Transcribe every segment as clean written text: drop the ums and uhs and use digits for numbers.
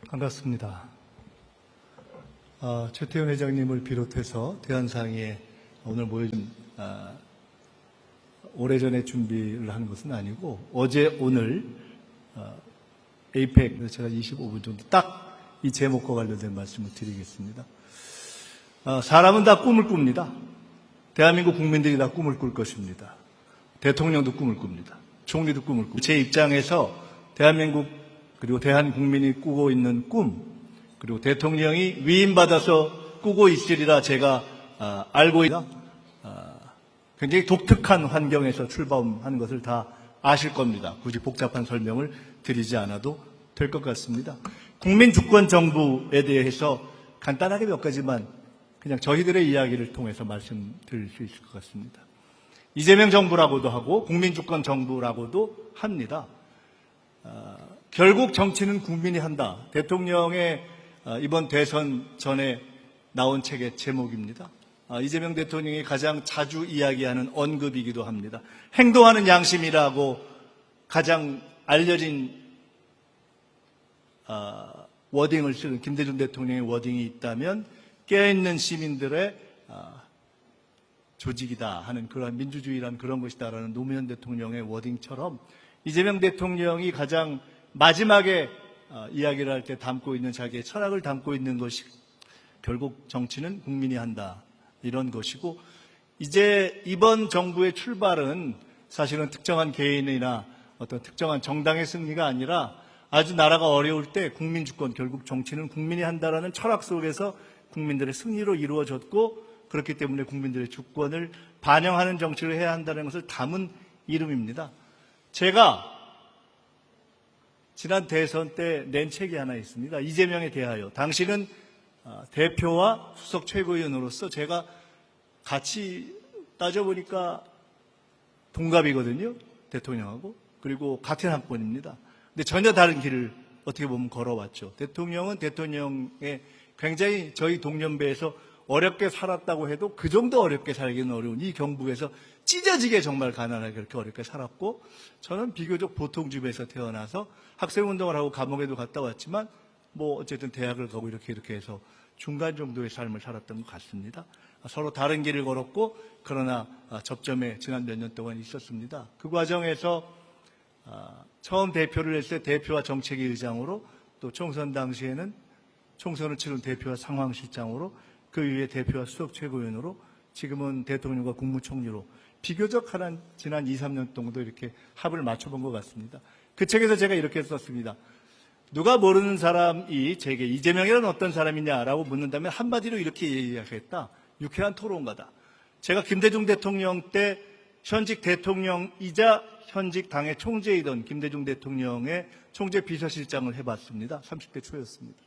반갑습니다. 최태원 회장님을 비롯해서 대한상의에 오늘 모여준 오래전에 준비를 한 것은 아니고 어제 오늘 에이펙 제가 25분 정도 딱 이 제목과 관련된 말씀을 드리겠습니다. 사람은 다 꿈을 꿉니다. 대한민국 국민들이 다 꿈을 꿀 것입니다. 대통령도 꿈을 꿉니다. 총리도 꿈을 꿉니다. 제 입장에서 대한민국 그리고 대한국민이 꾸고 있는 꿈, 그리고 대통령이 위임받아서 꾸고 있으리라 제가 알고 있다. 굉장히 독특한 환경에서 출범하는 것을 다 아실 겁니다. 굳이 복잡한 설명을 드리지 않아도 될 것 같습니다. 국민주권정부에 대해서 간단하게 몇 가지만 그냥 저희들의 이야기를 통해서 말씀드릴 수 있을 것 같습니다. 이재명 정부라고도 하고 국민주권정부라고도 합니다. 결국 정치는 국민이 한다. 대통령의 이번 대선 전에 나온 책의 제목입니다. 이재명 대통령이 가장 자주 이야기하는 언급이기도 합니다. 행동하는 양심이라고 가장 알려진 워딩을 쓰는 김대중 대통령의 워딩이 있다면 깨어있는 시민들의 조직이다 하는 그런 민주주의란 그런 것이다라는 노무현 대통령의 워딩처럼 이재명 대통령이 가장 마지막에 이야기를 할 때 담고 있는 자기의 철학을 담고 있는 것이 결국 정치는 국민이 한다 이런 것이고, 이제 이번 정부의 출발은 사실은 특정한 개인이나 어떤 특정한 정당의 승리가 아니라 아주 나라가 어려울 때 국민주권, 결국 정치는 국민이 한다라는 철학 속에서 국민들의 승리로 이루어졌고, 그렇기 때문에 국민들의 주권을 반영하는 정치를 해야 한다는 것을 담은 이름입니다. 제가 지난 대선 때 낸 책이 하나 있습니다. 이재명에 대하여. 당시는 대표와 수석 최고위원으로서 제가 같이 따져보니까 동갑이거든요. 대통령하고. 그리고 같은 학번입니다. 근데 전혀 다른 길을 어떻게 보면 걸어왔죠. 대통령은 대통령의 굉장히 저희 동년배에서 어렵게 살았다고 해도 그 정도 어렵게 살기는 어려운 이 경북에서 찢어지게 정말 가난하게 그렇게 어렵게 살았고, 저는 비교적 보통 집에서 태어나서 학생운동을 하고 감옥에도 갔다 왔지만 어쨌든 대학을 가고 이렇게 해서 중간 정도의 삶을 살았던 것 같습니다. 서로 다른 길을 걸었고, 그러나 접점에 지난 몇 년 동안 있었습니다. 그 과정에서 처음 대표를 했을 때 대표와 정책위 의장으로, 또 총선 당시에는 총선을 치른 대표와 상황실장으로, 그 위에 대표와 수석 최고위원으로, 지금은 대통령과 국무총리로 비교적 지난 2, 3년 정도 이렇게 합을 맞춰본 것 같습니다. 그 책에서 제가 이렇게 썼습니다. 누가 모르는 사람이 제게 이재명이라는 어떤 사람이냐라고 묻는다면 한마디로 이렇게 얘기하겠다. 유쾌한 토론가다. 제가 김대중 대통령 때 현직 대통령이자 현직 당의 총재이던 김대중 대통령의 총재 비서실장을 해봤습니다. 30대 초였습니다.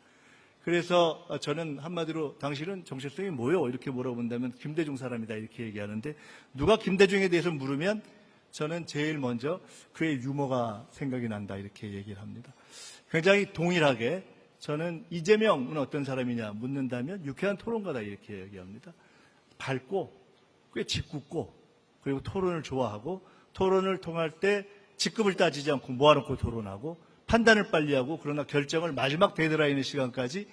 그래서 저는 한마디로 당신은 정체성이 뭐요? 이렇게 물어본다면 김대중 사람이다 이렇게 얘기하는데, 누가 김대중에 대해서 물으면 저는 제일 먼저 그의 유머가 생각이 난다 이렇게 얘기를 합니다. 굉장히 동일하게 저는 이재명은 어떤 사람이냐 묻는다면 유쾌한 토론가다 이렇게 얘기합니다. 밝고 꽤 짓궂고, 그리고 토론을 좋아하고, 토론을 통할 때 직급을 따지지 않고 모아놓고 토론하고, 판단을 빨리 하고, 그러나 결정을 마지막 데드라인의 시간까지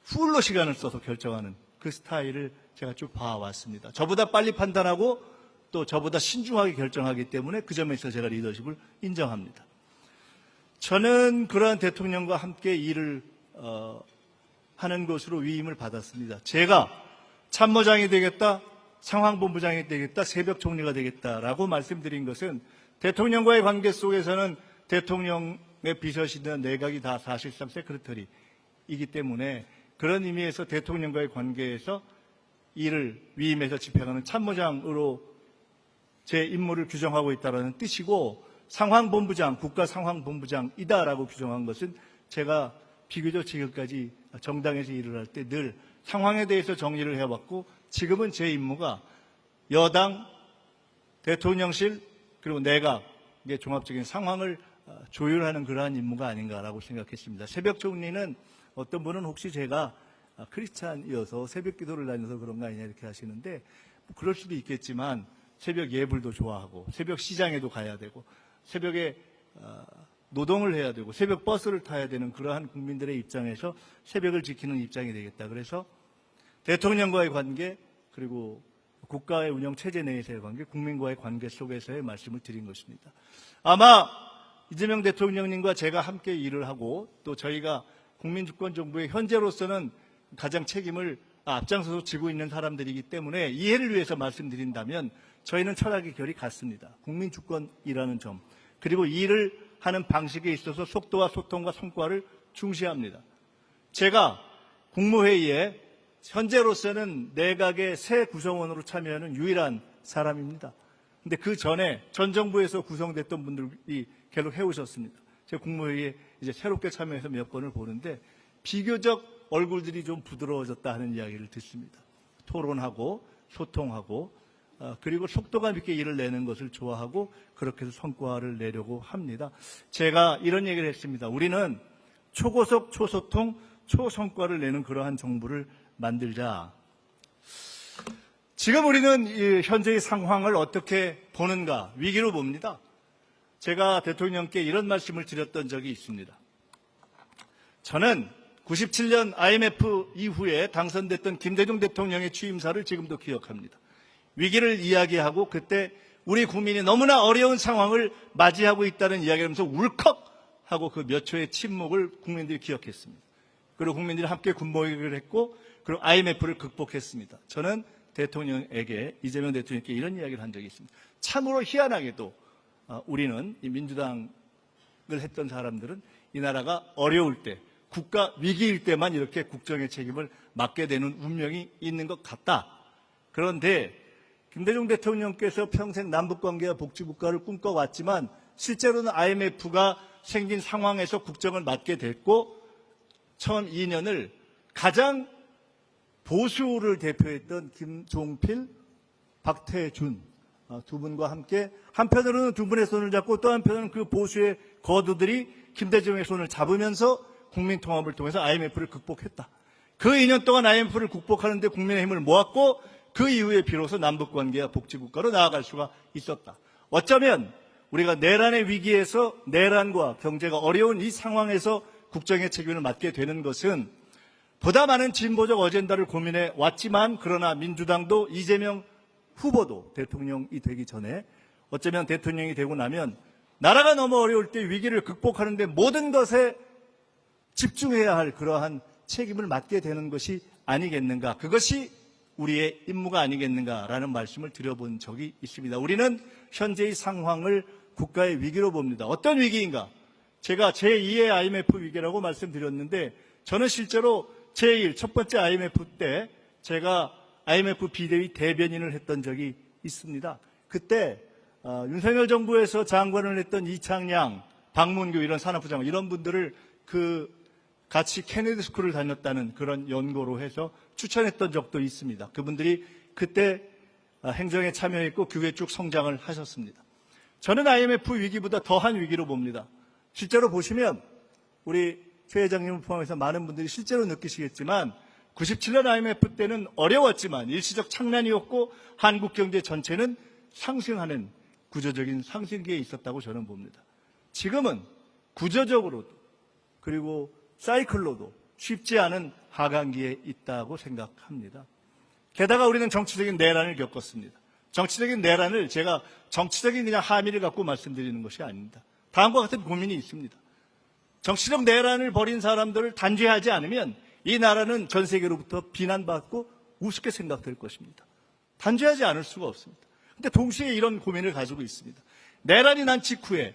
풀로 시간을 써서 결정하는 그 스타일을 제가 쭉 봐왔습니다. 저보다 빨리 판단하고 또 저보다 신중하게 결정하기 때문에 그 점에서 제가 리더십을 인정합니다. 저는 그러한 대통령과 함께 일을 하는 것으로 위임을 받았습니다. 제가 참모장이 되겠다, 상황본부장이 되겠다, 새벽 총리가 되겠다라고 말씀드린 것은 대통령과의 관계 속에서는 대통령의 비서실이나 내각이 다 사실상 세크레터리이기 때문에 그런 의미에서 대통령과의 관계에서 일을 위임해서 집행하는 참모장으로 제 임무를 규정하고 있다는 뜻이고, 상황본부장, 국가상황본부장이다라고 규정한 것은 제가 비교적 지금까지 정당에서 일을 할 때 늘 상황에 대해서 정리를 해왔고, 지금은 제 임무가 여당, 대통령실, 그리고 내각의 종합적인 상황을 조율하는 그러한 임무가 아닌가라고 생각했습니다. 새벽 총리는 어떤 분은 혹시 제가 크리스찬이어서 새벽 기도를 다녀서 그런 거 아니냐 이렇게 하시는데, 그럴 수도 있겠지만 새벽 예불도 좋아하고 새벽 시장에도 가야 되고 새벽에 노동을 해야 되고 새벽 버스를 타야 되는 그러한 국민들의 입장에서 새벽을 지키는 입장이 되겠다. 그래서 대통령과의 관계, 그리고 국가의 운영 체제 내에서의 관계, 국민과의 관계 속에서의 말씀을 드린 것입니다. 아마 이재명 대통령님과 제가 함께 일을 하고 또 저희가 국민주권정부의 현재로서는 가장 책임을 앞장서서 지고 있는 사람들이기 때문에 이해를 위해서 말씀드린다면 저희는 철학의 결이 같습니다. 국민주권이라는 점, 그리고 일을 하는 방식에 있어서 속도와 소통과 성과를 중시합니다. 제가 국무회의에 현재로서는 내각의 새 구성원으로 참여하는 유일한 사람입니다. 근데 그 전에 전 정부에서 구성됐던 분들이 계속 해오셨습니다. 제가 국무회의에 이제 새롭게 참여해서 몇 번을 보는데 비교적 얼굴들이 좀 부드러워졌다 하는 이야기를 듣습니다. 토론하고 소통하고 그리고 속도감 있게 일을 내는 것을 좋아하고 그렇게 해서 성과를 내려고 합니다. 제가 이런 얘기를 했습니다. 우리는 초고속, 초소통, 초성과를 내는 그러한 정부를 만들자. 지금 우리는 현재의 상황을 어떻게 보는가? 위기로 봅니다. 제가 대통령께 이런 말씀을 드렸던 적이 있습니다. 저는 97년 IMF 이후에 당선됐던 김대중 대통령의 취임사를 지금도 기억합니다. 위기를 이야기하고 그때 우리 국민이 너무나 어려운 상황을 맞이하고 있다는 이야기를 하면서 울컥하고 그 몇 초의 침묵을 국민들이 기억했습니다. 그리고 국민들이 함께 군모회의를 했고 그리고 IMF를 극복했습니다. 저는 대통령에게, 이재명 대통령께 이런 이야기를 한 적이 있습니다. 참으로 희한하게도 우리는 이 민주당을 했던 사람들은 이 나라가 어려울 때, 국가 위기일 때만 이렇게 국정의 책임을 맡게 되는 운명이 있는 것 같다. 그런데 김대중 대통령께서 평생 남북관계와 복지국가를 꿈꿔왔지만 실제로는 IMF가 생긴 상황에서 국정을 맡게 됐고 처음 2년을 가장 보수를 대표했던 김종필, 박태준 두 분과 함께 한편으로는 두 분의 손을 잡고 또 한편으로는 그 보수의 거두들이 김대중의 손을 잡으면서 국민통합을 통해서 IMF를 극복했다. 그 2년 동안 IMF를 극복하는 데 국민의 힘을 모았고 그 이후에 비로소 남북관계와 복지국가로 나아갈 수가 있었다. 어쩌면 우리가 내란의 위기에서 내란과 경제가 어려운 이 상황에서 국정의 책임을 맡게 되는 것은 보다 많은 진보적 어젠다를 고민해 왔지만 그러나 민주당도 이재명 후보도 대통령이 되기 전에 어쩌면 대통령이 되고 나면 나라가 너무 어려울 때 위기를 극복하는 데 모든 것에 집중해야 할 그러한 책임을 맡게 되는 것이 아니겠는가. 그것이 우리의 임무가 아니겠는가라는 말씀을 드려본 적이 있습니다. 우리는 현재의 상황을 국가의 위기로 봅니다. 어떤 위기인가? 제가 제2의 IMF 위기라고 말씀드렸는데 저는 실제로 제1, 첫 번째 IMF 때 제가 IMF 비대위 대변인을 했던 적이 있습니다. 그때 윤석열 정부에서 장관을 했던 이창양, 박문규 이런 산업부 장관 이런 분들을 같이 케네디 스쿨을 다녔다는 그런 연고로 해서 추천했던 적도 있습니다. 그분들이 그때 행정에 참여했고 교회 쭉 성장을 하셨습니다. 저는 IMF 위기보다 더한 위기로 봅니다. 실제로 보시면 우리 최 회장님을 포함해서 많은 분들이 실제로 느끼시겠지만 97년 IMF 때는 어려웠지만 일시적 착란이었고 한국 경제 전체는 상승하는 구조적인 상승기에 있었다고 저는 봅니다. 지금은 구조적으로도 그리고 사이클로도 쉽지 않은 하강기에 있다고 생각합니다. 게다가 우리는 정치적인 내란을 겪었습니다. 정치적인 내란을 제가 정치적인 그냥 함의를 갖고 말씀드리는 것이 아닙니다. 다음과 같은 고민이 있습니다. 정치적 내란을 벌인 사람들을 단죄하지 않으면 이 나라는 전 세계로부터 비난받고 우습게 생각될 것입니다. 단죄하지 않을 수가 없습니다. 그런데 동시에 이런 고민을 가지고 있습니다. 내란이 난 직후에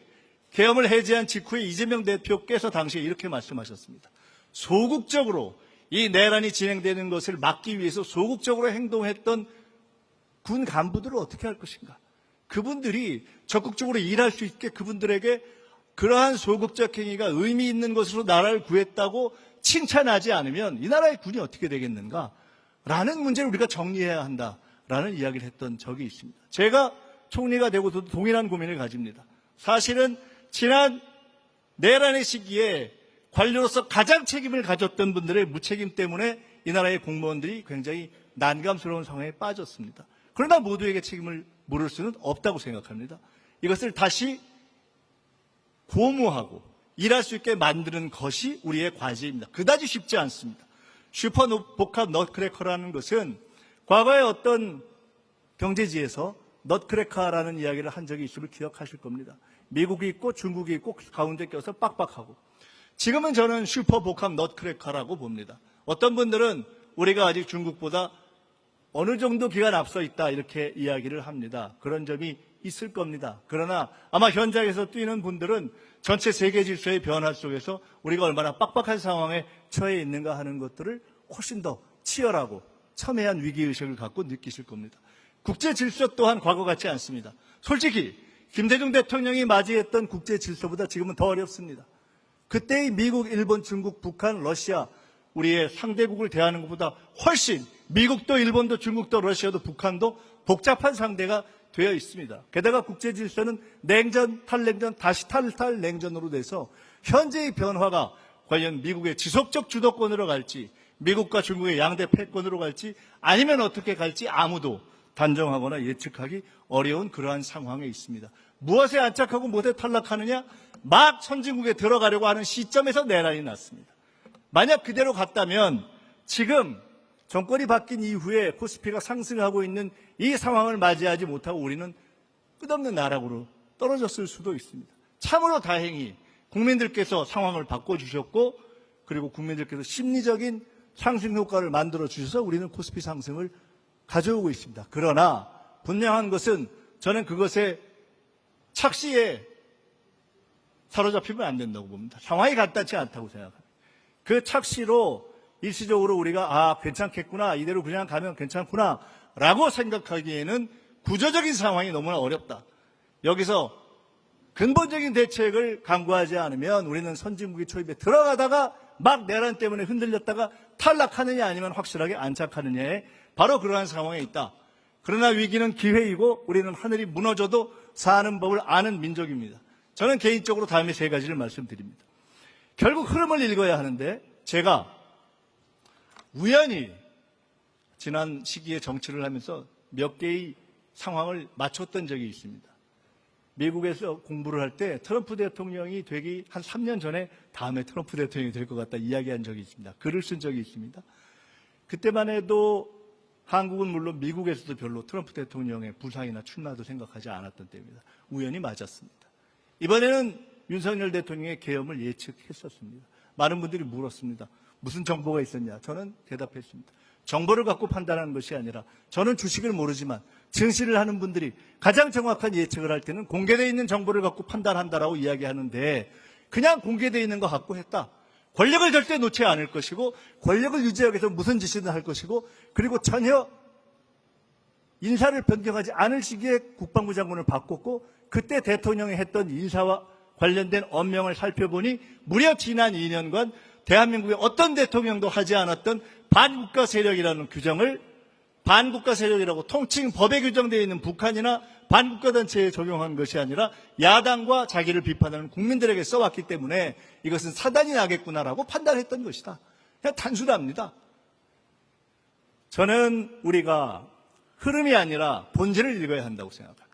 계엄을 해제한 직후에 이재명 대표께서 당시에 이렇게 말씀하셨습니다. 소극적으로 이 내란이 진행되는 것을 막기 위해서 소극적으로 행동했던 군 간부들을 어떻게 할 것인가? 그분들이 적극적으로 일할 수 있게 그분들에게 그러한 소극적 행위가 의미 있는 것으로 나라를 구했다고 칭찬하지 않으면 이 나라의 군이 어떻게 되겠는가? 라는 문제를 우리가 정리해야 한다라는 이야기를 했던 적이 있습니다. 제가 총리가 되고도 동일한 고민을 가집니다. 사실은 지난 내란의 시기에 관료로서 가장 책임을 가졌던 분들의 무책임 때문에 이 나라의 공무원들이 굉장히 난감스러운 상황에 빠졌습니다. 그러나 모두에게 책임을 물을 수는 없다고 생각합니다. 이것을 다시 고무하고 일할 수 있게 만드는 것이 우리의 과제입니다. 그다지 쉽지 않습니다. 슈퍼 복합 넛크래커라는 것은 과거에 어떤 경제지에서 넛크래커라는 이야기를 한 적이 있음을 기억하실 겁니다. 미국이 있고 중국이 있고 가운데 껴서 빡빡하고, 지금은 저는 슈퍼 복합 넛크래커라고 봅니다. 어떤 분들은 우리가 아직 중국보다 어느 정도 기간 앞서 있다 이렇게 이야기를 합니다. 그런 점이 있을 겁니다. 그러나 아마 현장에서 뛰는 분들은 전체 세계 질서의 변화 속에서 우리가 얼마나 빡빡한 상황에 처해 있는가 하는 것들을 훨씬 더 치열하고 첨예한 위기의식을 갖고 느끼실 겁니다. 국제 질서 또한 과거 같지 않습니다. 솔직히 김대중 대통령이 맞이했던 국제 질서보다 지금은 더 어렵습니다. 그때의 미국, 일본, 중국, 북한, 러시아, 우리의 상대국을 대하는 것보다 훨씬 미국도 일본도 중국도 러시아도 북한도 복잡한 상대가 되어 있습니다. 게다가 국제 질서는 냉전, 탈냉전, 다시 탈냉전으로 돼서 현재의 변화가 과연 미국의 지속적 주도권으로 갈지, 미국과 중국의 양대 패권으로 갈지, 아니면 어떻게 갈지 아무도 단정하거나 예측하기 어려운 그러한 상황에 있습니다. 무엇에 안착하고 무엇에 탈락하느냐? 막 선진국에 들어가려고 하는 시점에서 내란이 났습니다. 만약 그대로 갔다면 지금 정권이 바뀐 이후에 코스피가 상승하고 있는 이 상황을 맞이하지 못하고 우리는 끝없는 나락으로 떨어졌을 수도 있습니다. 참으로 다행히 국민들께서 상황을 바꿔주셨고, 그리고 국민들께서 심리적인 상승 효과를 만들어 주셔서 우리는 코스피 상승을 가져오고 있습니다. 그러나 분명한 것은 저는 그것에 착시에 사로잡히면 안 된다고 봅니다. 상황이 간단치 않다고 생각합니다. 그 착시로 일시적으로 우리가 괜찮겠구나, 이대로 그냥 가면 괜찮구나 라고 생각하기에는 구조적인 상황이 너무나 어렵다. 여기서 근본적인 대책을 강구하지 않으면 우리는 선진국의 초입에 들어가다가 막 내란 때문에 흔들렸다가 탈락하느냐 아니면 확실하게 안착하느냐에 바로 그러한 상황에 있다. 그러나 위기는 기회이고 우리는 하늘이 무너져도 사는 법을 아는 민족입니다. 저는 개인적으로 다음에 세 가지를 말씀드립니다. 결국 흐름을 읽어야 하는데, 제가 우연히 지난 시기에 정치를 하면서 몇 개의 상황을 맞췄던 적이 있습니다. 미국에서 공부를 할 때 트럼프 대통령이 되기 한 3년 전에 다음에 트럼프 대통령이 될 것 같다 이야기한 적이 있습니다. 글을 쓴 적이 있습니다. 그때만 해도 한국은 물론 미국에서도 별로 트럼프 대통령의 부상이나 출마도 생각하지 않았던 때입니다. 우연히 맞았습니다. 이번에는 윤석열 대통령의 계엄을 예측했었습니다. 많은 분들이 물었습니다. 무슨 정보가 있었냐? 저는 대답했습니다. 정보를 갖고 판단하는 것이 아니라, 저는 주식을 모르지만 증시를 하는 분들이 가장 정확한 예측을 할 때는 공개되어 있는 정보를 갖고 판단한다라고 이야기하는데, 그냥 공개되어 있는 거 갖고 했다. 권력을 절대 놓지 않을 것이고, 권력을 유지하기 위해서 무슨 짓이든 할 것이고, 그리고 전혀 인사를 변경하지 않을 시기에 국방부 장관을 바꿨고, 그때 대통령이 했던 인사와 관련된 언명을 살펴보니 무려 지난 2년간 대한민국의 어떤 대통령도 하지 않았던 반국가 세력이라는 규정을, 반국가 세력이라고 통칭 법에 규정되어 있는 북한이나 반국가 단체에 적용한 것이 아니라 야당과 자기를 비판하는 국민들에게 써왔기 때문에 이것은 사단이 나겠구나라고 판단했던 것이다. 그냥 단순합니다. 저는 우리가 흐름이 아니라 본질을 읽어야 한다고 생각합니다.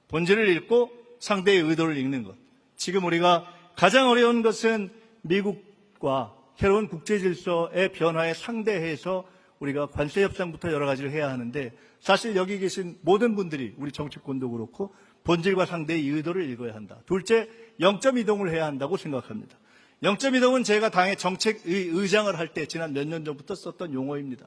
본질을 읽고 상대의 의도를 읽는 것. 지금 우리가 가장 어려운 것은 미국과 새로운 국제 질서의 변화에 상대해서 우리가 관세 협상부터 여러 가지를 해야 하는데, 사실 여기 계신 모든 분들이, 우리 정치권도 그렇고 본질과 상대의 의도를 읽어야 한다. 둘째, 영점 이동을 해야 한다고 생각합니다. 영점 이동은 제가 당의 정책의장을 할 때 지난 몇 년 전부터 썼던 용어입니다.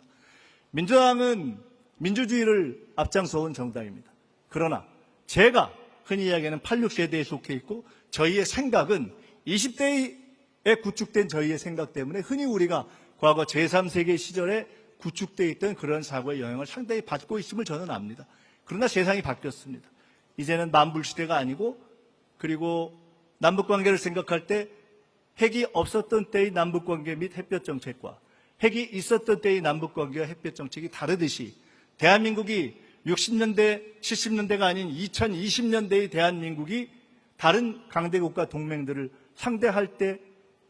민주당은 민주주의를 앞장서온 정당입니다. 그러나 제가 흔히 이야기하는 86세대에 속해 있고, 저희의 생각은 20대에 구축된 저희의 생각 때문에 흔히 우리가 과거 제3세계 시절에 구축되어 있던 그런 사고의 영향을 상당히 받고 있음을 저는 압니다. 그러나 세상이 바뀌었습니다. 이제는 만불시대가 아니고, 그리고 남북관계를 생각할 때 핵이 없었던 때의 남북관계 및 햇볕정책과 핵이 있었던 때의 남북관계와 햇볕정책이 다르듯이, 대한민국이 60년대, 70년대가 아닌 2020년대의 대한민국이 다른 강대국가 동맹들을 상대할 때,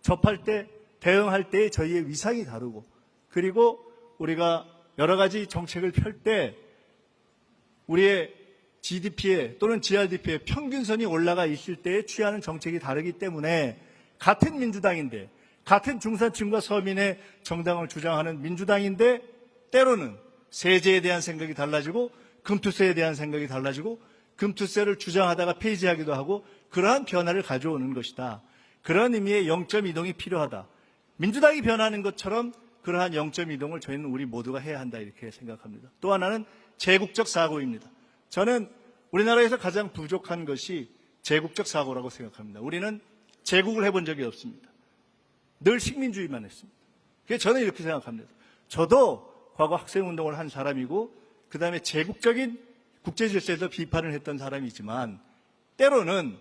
접할 때, 대응할 때의 저희의 위상이 다르고, 그리고 우리가 여러 가지 정책을 펼 때 우리의 GDP에 또는 GRDP에 평균선이 올라가 있을 때에 취하는 정책이 다르기 때문에 같은 민주당인데, 같은 중산층과 서민의 정당을 주장하는 민주당인데 때로는 세제에 대한 생각이 달라지고 금투세에 대한 생각이 달라지고 금투세를 주장하다가 폐지하기도 하고 그러한 변화를 가져오는 것이다. 그런 의미의 0.2동이 필요하다. 민주당이 변하는 것처럼 그러한 0.2동을 저희는 우리 모두가 해야 한다 이렇게 생각합니다. 또 하나는 제국적 사고입니다. 저는 우리나라에서 가장 부족한 것이 제국적 사고라고 생각합니다. 우리는 제국을 해본 적이 없습니다. 늘 식민주의만 했습니다. 그래서 저는 이렇게 생각합니다. 저도 과거 학생운동을 한 사람이고 그 다음에 제국적인 국제질서에서 비판을 했던 사람이지만 때로는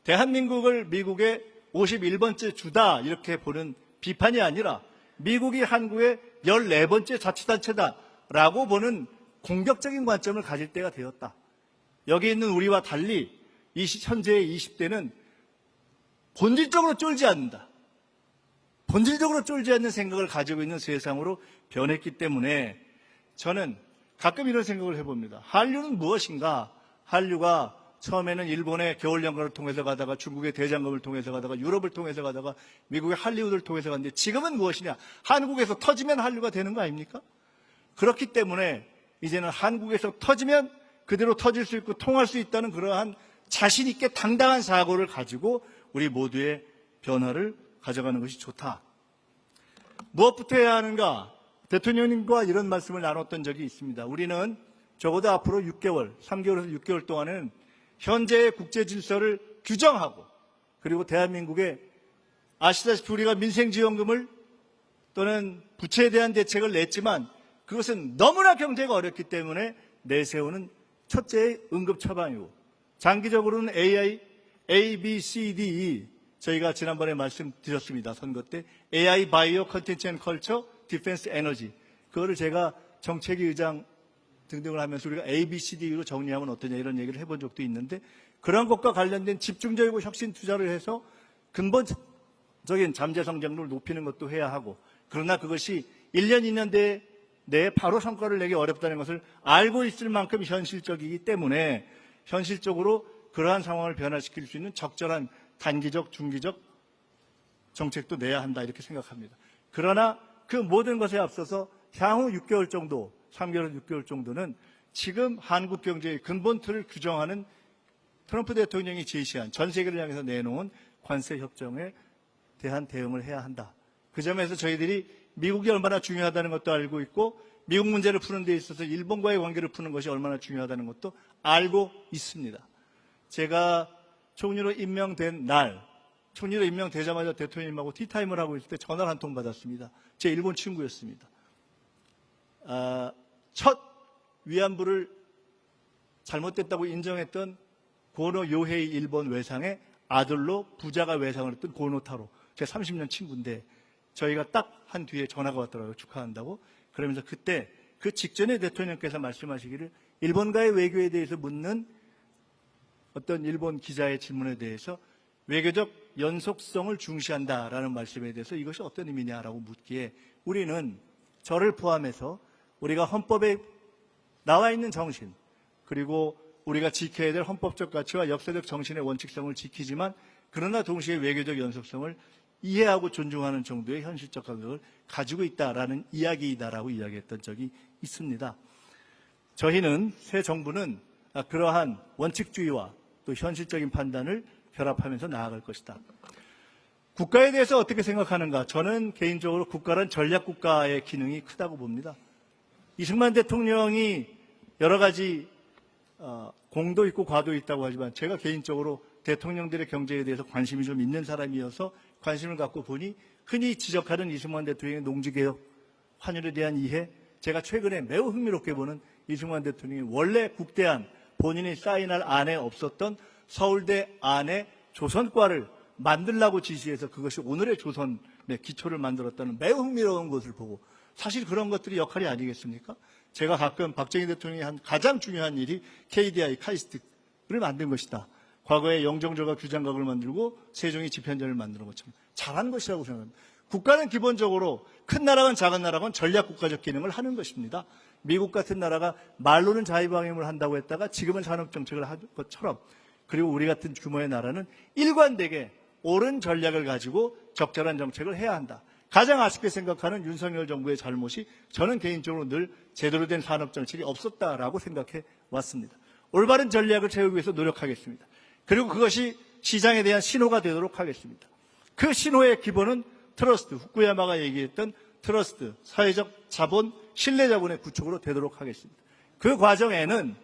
대한민국을 미국의 51번째 주다 이렇게 보는 비판이 아니라 미국이 한국의 14번째 자치단체다라고 보는 공격적인 관점을 가질 때가 되었다. 여기 있는 우리와 달리 현재의 20대는 본질적으로 쫄지 않는다. 본질적으로 쫄지 않는 생각을 가지고 있는 세상으로 변했기 때문에 저는 가끔 이런 생각을 해봅니다. 한류는 무엇인가? 한류가 처음에는 일본의 겨울연가를 통해서 가다가 중국의 대장금을 통해서 가다가 유럽을 통해서 가다가 미국의 할리우드를 통해서 갔는데 지금은 무엇이냐? 한국에서 터지면 한류가 되는 거 아닙니까? 그렇기 때문에 이제는 한국에서 터지면 그대로 터질 수 있고 통할 수 있다는 그러한 자신 있게 당당한 사고를 가지고 우리 모두의 변화를 가져가는 것이 좋다. 무엇부터 해야 하는가? 대통령님과 이런 말씀을 나눴던 적이 있습니다. 우리는 적어도 앞으로 6개월, 3개월에서 6개월 동안은 현재의 국제 질서를 규정하고 그리고 대한민국에 아시다시피 우리가 민생지원금을 또는 부채에 대한 대책을 냈지만 그것은 너무나 경제가 어렵기 때문에 내세우는 첫째의 응급 처방이고 장기적으로는 A, B, C, D, E 저희가 지난번에 말씀드렸습니다. 선거 때 AI, 바이오, 컨텐츠 앤 컬처, 디펜스, 에너지 그거를 제가 정책위 의장 등등을 하면서 우리가 A, B, C, D로 정리하면 어떠냐 이런 얘기를 해본 적도 있는데 그런 것과 관련된 집중적이고 혁신 투자를 해서 근본적인 잠재 성장률을 높이는 것도 해야 하고 그러나 그것이 1년, 2년 내에 바로 성과를 내기 어렵다는 것을 알고 있을 만큼 현실적이기 때문에 현실적으로 그러한 상황을 변화시킬 수 있는 적절한 단기적, 중기적 정책도 내야 한다 이렇게 생각합니다. 그러나 그 모든 것에 앞서서 향후 6개월 정도, 3개월, 6개월 정도는 지금 한국 경제의 근본 틀을 규정하는 트럼프 대통령이 제시한 전 세계를 향해서 내놓은 관세 협정에 대한 대응을 해야 한다. 그 점에서 저희들이 미국이 얼마나 중요하다는 것도 알고 있고 미국 문제를 푸는 데 있어서 일본과의 관계를 푸는 것이 얼마나 중요하다는 것도 알고 있습니다. 제가 총리로 임명된 날, 총리로 임명되자마자 대통령님하고 티타임을 하고 있을 때 전화를 한 통 받았습니다. 제 일본 친구였습니다. 첫 위안부를 잘못됐다고 인정했던 고노 요헤이 일본 외상의 아들로 부자가 외상을 했던 고노타로 제 30년 친구인데 저희가 딱 한 뒤에 전화가 왔더라고요. 축하한다고. 그러면서 그때 그 직전에 대통령께서 말씀하시기를 일본과의 외교에 대해서 묻는 어떤 일본 기자의 질문에 대해서 외교적 연속성을 중시한다라는 말씀에 대해서 이것이 어떤 의미냐라고 묻기에 우리는 저를 포함해서 우리가 헌법에 나와 있는 정신 그리고 우리가 지켜야 될 헌법적 가치와 역사적 정신의 원칙성을 지키지만 그러나 동시에 외교적 연속성을 이해하고 존중하는 정도의 현실적 감각을 가지고 있다라는 이야기이다라고 이야기했던 적이 있습니다. 저희는 새 정부는 그러한 원칙주의와 또 현실적인 판단을 결합하면서 나아갈 것이다. 국가에 대해서 어떻게 생각하는가? 저는 개인적으로 국가란 전략국가의 기능이 크다고 봅니다. 이승만 대통령이 여러 가지 공도 있고 과도 있다고 하지만 제가 개인적으로 대통령들의 경제에 대해서 관심이 좀 있는 사람이어서 관심을 갖고 보니 흔히 지적하는 이승만 대통령의 농지개혁, 환율에 대한 이해, 제가 최근에 매우 흥미롭게 보는 이승만 대통령이 원래 국대안, 본인이 사인할 안에 없었던 서울대 안에 조선과를 만들라고 지시해서 그것이 오늘의 조선의 기초를 만들었다는 매우 흥미로운 것을 보고 사실 그런 것들이 역할이 아니겠습니까? 제가 가끔 박정희 대통령이 한 가장 중요한 일이 KDI, 카이스트를 만든 것이다. 과거에 영정조가 규장각을 만들고 세종이 집현전을 만드는 것처럼 잘한 것이라고 생각합니다. 국가는 기본적으로 큰 나라건 작은 나라건 전략국가적 기능을 하는 것입니다. 미국 같은 나라가 말로는 자유방임을 한다고 했다가 지금은 산업정책을 한 것처럼 그리고 우리 같은 규모의 나라는 일관되게 옳은 전략을 가지고 적절한 정책을 해야 한다. 가장 아쉽게 생각하는 윤석열 정부의 잘못이 저는 개인적으로 늘 제대로 된 산업정책이 없었다라고 생각해 왔습니다. 올바른 전략을 세우기 위해서 노력하겠습니다. 그리고 그것이 시장에 대한 신호가 되도록 하겠습니다. 그 신호의 기본은 트러스트, 후쿠야마가 얘기했던 트러스트, 사회적 자본, 신뢰 자본의 구축으로 되도록 하겠습니다. 그 과정에는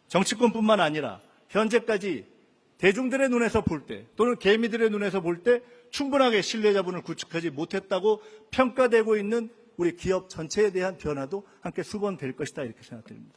정치권뿐만 아니라 현재까지 대중들의 눈에서 볼 때 또는 개미들의 눈에서 볼 때 충분하게 신뢰 자본을 구축하지 못했다고 평가되고 있는 우리 기업 전체에 대한 변화도 함께 수반될 것이다 이렇게 생각됩니다.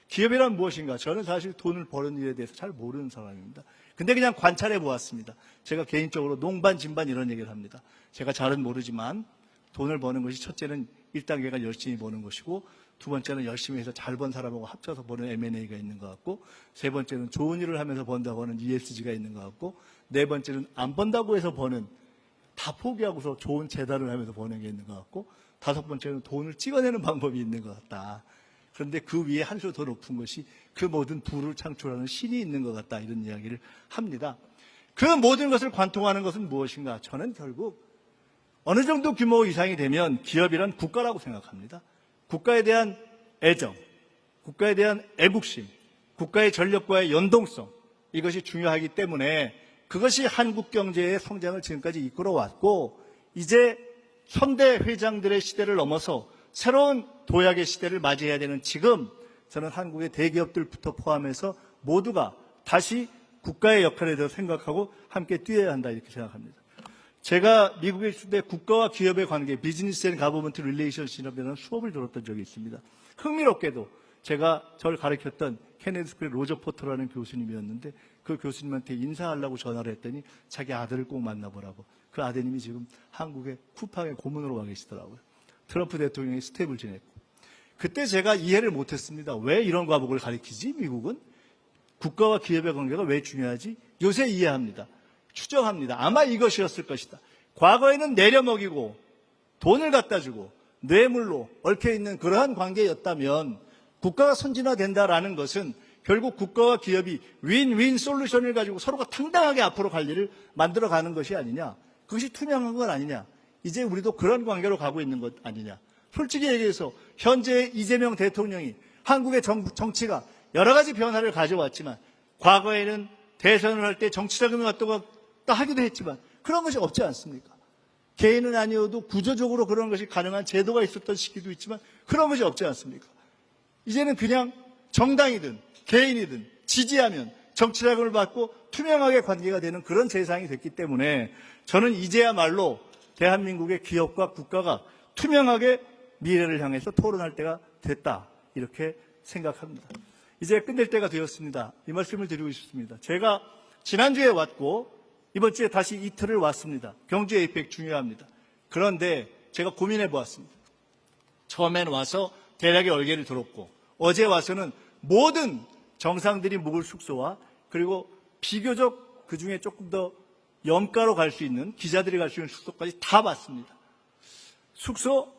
기업이란 무엇인가? 저는 사실 돈을 버는 일에 대해서 잘 모르는 사람입니다. 근데 그냥 관찰해 보았습니다. 제가 개인적으로 농반 진반 이런 얘기를 합니다. 제가 잘은 모르지만 돈을 버는 것이 첫째는 1단계가 열심히 버는 것이고 두 번째는 열심히 해서 잘 번 사람하고 합쳐서 버는 M&A가 있는 것 같고 세 번째는 좋은 일을 하면서 번다고 하는 ESG가 있는 것 같고 네 번째는 안 번다고 해서 버는 다 포기하고서 좋은 재단을 하면서 버는 게 있는 것 같고 다섯 번째는 돈을 찍어내는 방법이 있는 것 같다. 그런데 그 위에 한 수 더 높은 것이 그 모든 부를 창출하는 신이 있는 것 같다 이런 이야기를 합니다. 그 모든 것을 관통하는 것은 무엇인가? 저는 결국 어느 정도 규모 이상이 되면 기업이란 국가라고 생각합니다. 국가에 대한 애정, 국가에 대한 애국심, 국가의 전력과의 연동성 이것이 중요하기 때문에 그것이 한국 경제의 성장을 지금까지 이끌어왔고 이제 선대 회장들의 시대를 넘어서 새로운 도약의 시대를 맞이해야 되는 지금 저는 한국의 대기업들부터 포함해서 모두가 다시 국가의 역할에 대해서 생각하고 함께 뛰어야 한다 이렇게 생각합니다. 제가 미국에 있을 때 국가와 기업의 관계, 비즈니스 앤 가버먼트 릴레이션십이라는 수업을 들었던 적이 있습니다. 흥미롭게도 제가 저를 가르쳤던 케네디 스쿨의 로저 포터라는 교수님이었는데 그 교수님한테 인사하려고 전화를 했더니 자기 아들을 꼭 만나보라고. 그 아드님이 지금 한국의 쿠팡의 고문으로 와 계시더라고요. 트럼프 대통령이 스텝을 지냈고. 그때 제가 이해를 못했습니다. 왜 이런 과목을 가르치지? 미국은? 국가와 기업의 관계가 왜 중요하지? 요새 이해합니다. 추정합니다. 아마 이것이었을 것이다. 과거에는 내려먹이고 돈을 갖다 주고 뇌물로 얽혀있는 그러한 관계였다면 국가가 선진화된다라는 것은 결국 국가와 기업이 윈윈 솔루션을 가지고 서로가 당당하게 앞으로 갈 일을 만들어가는 것이 아니냐. 그것이 투명한 건 아니냐. 이제 우리도 그런 관계로 가고 있는 것 아니냐. 솔직히 얘기해서 현재 이재명 대통령이 한국의 정치가 여러 가지 변화를 가져왔지만 과거에는 대선을 할 때 정치자금을 갖다가 하기도 했지만 그런 것이 없지 않습니까? 개인은 아니어도 구조적으로 그런 것이 가능한 제도가 있었던 시기도 있지만 그런 것이 없지 않습니까? 이제는 그냥 정당이든 개인이든 지지하면 정치자금을 받고 투명하게 관계가 되는 그런 세상이 됐기 때문에 저는 이제야말로 대한민국의 기업과 국가가 투명하게 미래를 향해서 토론할 때가 됐다 이렇게 생각합니다. 이제 끝낼 때가 되었습니다. 이 말씀을 드리고 싶습니다. 제가 지난주에 왔고 이번 주에 다시 이틀을 왔습니다. 경주 에이펙 중요합니다. 그런데 제가 고민해 보았습니다. 처음엔 와서 대략의 얼개를 들었고 어제 와서는 모든 정상들이 묵을 숙소와 그리고 비교적 그중에 조금 더 염가로 갈 수 있는 기자들이 갈 수 있는 숙소까지 다 봤습니다. 숙소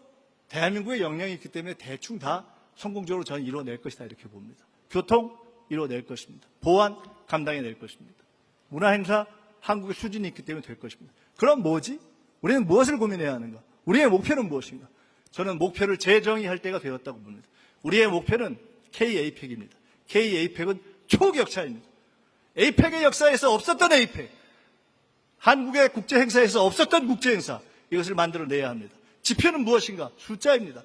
대한민국의 역량이 있기 때문에 대충 다 성공적으로 저는 이뤄낼 것이다 이렇게 봅니다. 교통 이뤄낼 것입니다. 보안 감당해낼 것입니다. 문화행사 한국의 수준이 있기 때문에 될 것입니다. 그럼 뭐지? 우리는 무엇을 고민해야 하는가? 우리의 목표는 무엇인가? 저는 목표를 재정의할 때가 되었다고 봅니다. 우리의 목표는 K-APEC입니다. K-APEC은 초격차입니다. APEC의 역사에서 없었던 APEC, 한국의 국제행사에서 없었던 국제행사, 이것을 만들어내야 합니다. 지표는 무엇인가? 숫자입니다.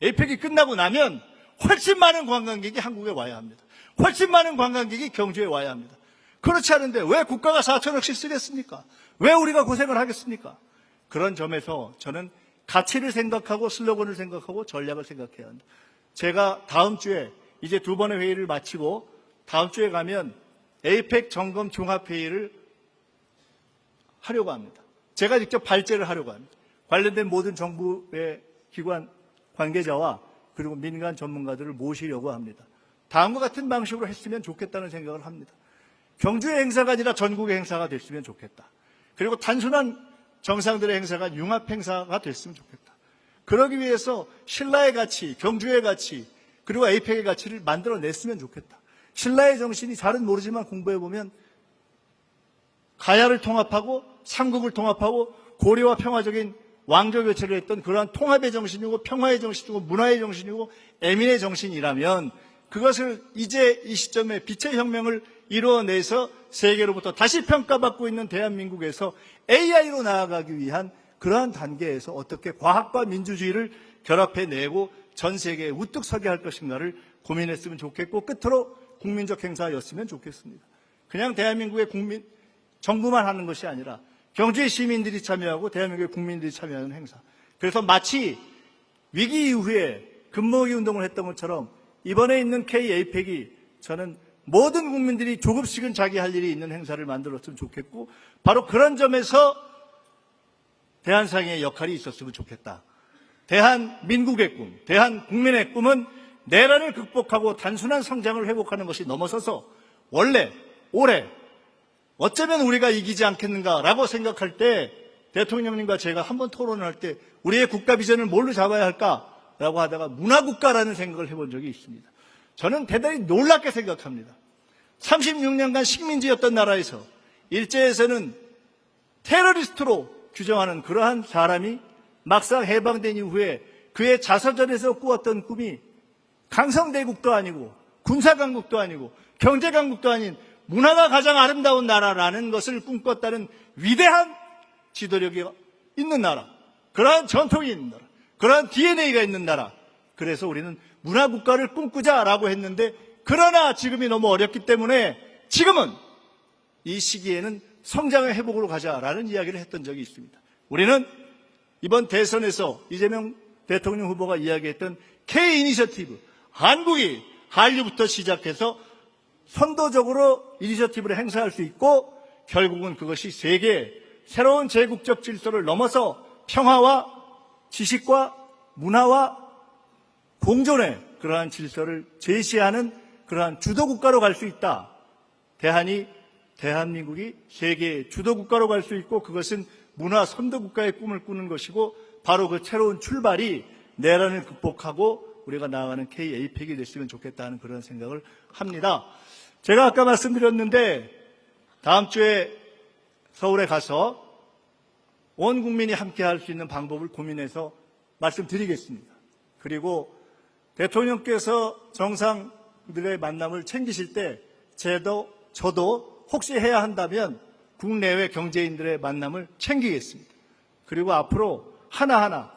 APEC이 끝나고 나면 훨씬 많은 관광객이 한국에 와야 합니다. 훨씬 많은 관광객이 경주에 와야 합니다. 그렇지 않은데 왜 국가가 4천억씩 쓰겠습니까? 왜 우리가 고생을 하겠습니까? 그런 점에서 저는 가치를 생각하고 슬로건을 생각하고 전략을 생각해야 한다. 제가 다음 주에 이제 두 번의 회의를 마치고 다음 주에 가면 에이펙 점검 종합회의를 하려고 합니다. 제가 직접 발제를 하려고 합니다. 관련된 모든 정부의 기관 관계자와 그리고 민간 전문가들을 모시려고 합니다. 다음과 같은 방식으로 했으면 좋겠다는 생각을 합니다. 경주의 행사가 아니라 전국의 행사가 됐으면 좋겠다. 그리고 단순한 정상들의 행사가 융합 행사가 됐으면 좋겠다. 그러기 위해서 신라의 가치, 경주의 가치, 그리고 에이펙의 가치를 만들어냈으면 좋겠다. 신라의 정신이 잘은 모르지만 공부해보면 가야를 통합하고 삼국을 통합하고 고려와 평화적인 왕조 교체를 했던 그러한 통합의 정신이고 평화의 정신이고 문화의 정신이고 애민의 정신이라면 그것을 이제 이 시점에 빛의 혁명을 이루어내서 세계로부터 다시 평가받고 있는 대한민국에서 AI로 나아가기 위한 그러한 단계에서 어떻게 과학과 민주주의를 결합해내고 전 세계에 우뚝 서게 할 것인가를 고민했으면 좋겠고 끝으로 국민적 행사였으면 좋겠습니다. 그냥 대한민국의 정부만 하는 것이 아니라 경주의 시민들이 참여하고 대한민국의 국민들이 참여하는 행사. 그래서 마치 위기 이후에 금모으기 운동을 했던 것처럼 이번에 있는 K-APEC이 저는 모든 국민들이 조금씩은 자기 할 일이 있는 행사를 만들었으면 좋겠고 바로 그런 점에서 대한상의 역할이 있었으면 좋겠다. 대한민국의 꿈, 대한국민의 꿈은 내란을 극복하고 단순한 성장을 회복하는 것이 넘어서서 원래, 올해 어쩌면 우리가 이기지 않겠는가라고 생각할 때 대통령님과 제가 한번 토론을 할 때 우리의 국가 비전을 뭘로 잡아야 할까라고 하다가 문화국가라는 생각을 해본 적이 있습니다. 저는 대단히 놀랍게 생각합니다. 36년간 식민지였던 나라에서 일제에서는 테러리스트로 규정하는 그러한 사람이 막상 해방된 이후에 그의 자서전에서 꾸었던 꿈이 강성대국도 아니고 군사강국도 아니고 경제강국도 아닌 문화가 가장 아름다운 나라라는 것을 꿈꿨다는 위대한 지도력이 있는 나라, 그러한 전통이 있는 나라, 그러한 DNA가 있는 나라. 그래서 우리는 문화국가를 꿈꾸자라고 했는데 그러나 지금이 너무 어렵기 때문에 지금은 이 시기에는 성장의 회복으로 가자라는 이야기를 했던 적이 있습니다. 우리는 이번 대선에서 이재명 대통령 후보가 이야기했던 K-이니셔티브, 한국이 한류부터 시작해서 선도적으로 이니셔티브를 행사할 수 있고 결국은 그것이 세계의 새로운 제국적 질서를 넘어서 평화와 지식과 문화와 공존의 그러한 질서를 제시하는 그러한 주도국가로 갈 수 있다. 대한민국이 세계의 주도국가로 갈 수 있고 그것은 문화 선도국가의 꿈을 꾸는 것이고 바로 그 새로운 출발이 내란을 극복하고 우리가 나아가는 K-APEC이 됐으면 좋겠다는 그런 생각을 합니다. 제가 아까 말씀드렸는데 다음 주에 서울에 가서 온 국민이 함께 할 수 있는 방법을 고민해서 말씀드리겠습니다. 그리고 대통령께서 정상들의 만남을 챙기실 때 저도 혹시 해야 한다면 국내외 경제인들의 만남을 챙기겠습니다. 그리고 앞으로 하나하나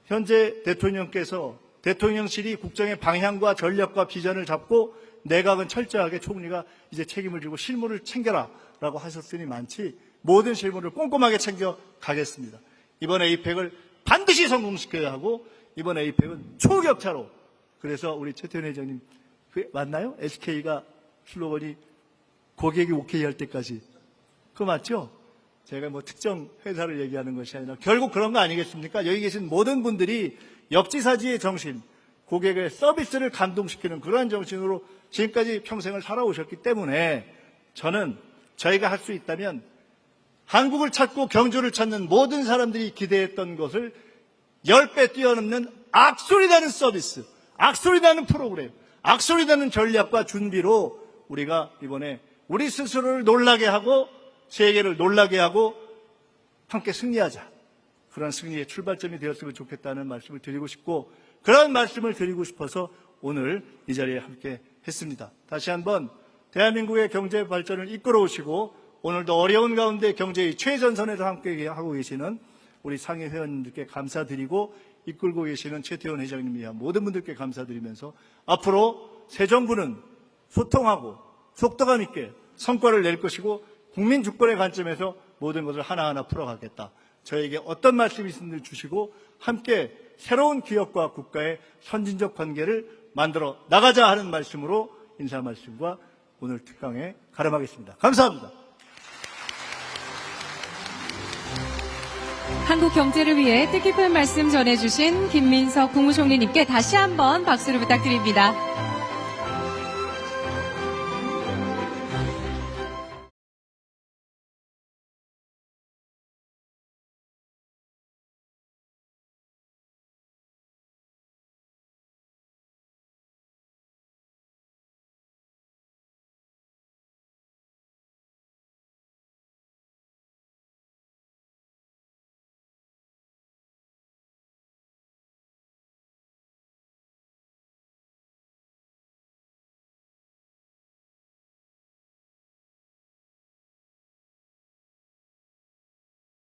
현재 대통령께서 대통령실이 국정의 방향과 전략과 비전을 잡고 내각은 철저하게 총리가 이제 책임을 지고 실무를 챙겨라 라고 하셨으니 많지 모든 실무를 꼼꼼하게 챙겨 가겠습니다. 이번 APEC을 반드시 성공시켜야 하고 이번 APEC은 초격차로 그래서 우리 최태원 회장님 맞나요? SK가 슬로건이 고객이 오케이 할 때까지 그거 맞죠? 제가 뭐 특정 회사를 얘기하는 것이 아니라 결국 그런 거 아니겠습니까? 여기 계신 모든 분들이 역지사지의 정신, 고객의 서비스를 감동시키는 그러한 정신으로 지금까지 평생을 살아오셨기 때문에 저는 저희가 할 수 있다면 한국을 찾고 경주를 찾는 모든 사람들이 기대했던 것을 10배 뛰어넘는 악소리 나는 서비스, 악소리 나는 프로그램, 악소리 나는 전략과 준비로 우리가 이번에 우리 스스로를 놀라게 하고 세계를 놀라게 하고 함께 승리하자. 그런 승리의 출발점이 되었으면 좋겠다는 말씀을 드리고 싶고 그런 말씀을 드리고 싶어서 오늘 이 자리에 함께 했습니다. 다시 한번 대한민국의 경제 발전을 이끌어 오시고 오늘도 어려운 가운데 경제의 최전선에서 함께 하고 계시는 우리 상위 회원님들께 감사드리고 이끌고 계시는 최태원 회장님을 위한 모든 분들께 감사드리면서 앞으로 새 정부는 소통하고 속도감 있게 성과를 낼 것이고 국민 주권의 관점에서 모든 것을 하나하나 풀어가겠다. 저에게 어떤 말씀이 있으면 주시고 함께 새로운 기업과 국가의 선진적 관계를 만들어 나가자 하는 말씀으로 인사 말씀과 오늘 특강에 가름하겠습니다. 감사합니다. 한국 경제를 위해 뜻깊은 말씀 전해주신 김민석 국무총리님께 다시 한번 박수를 부탁드립니다.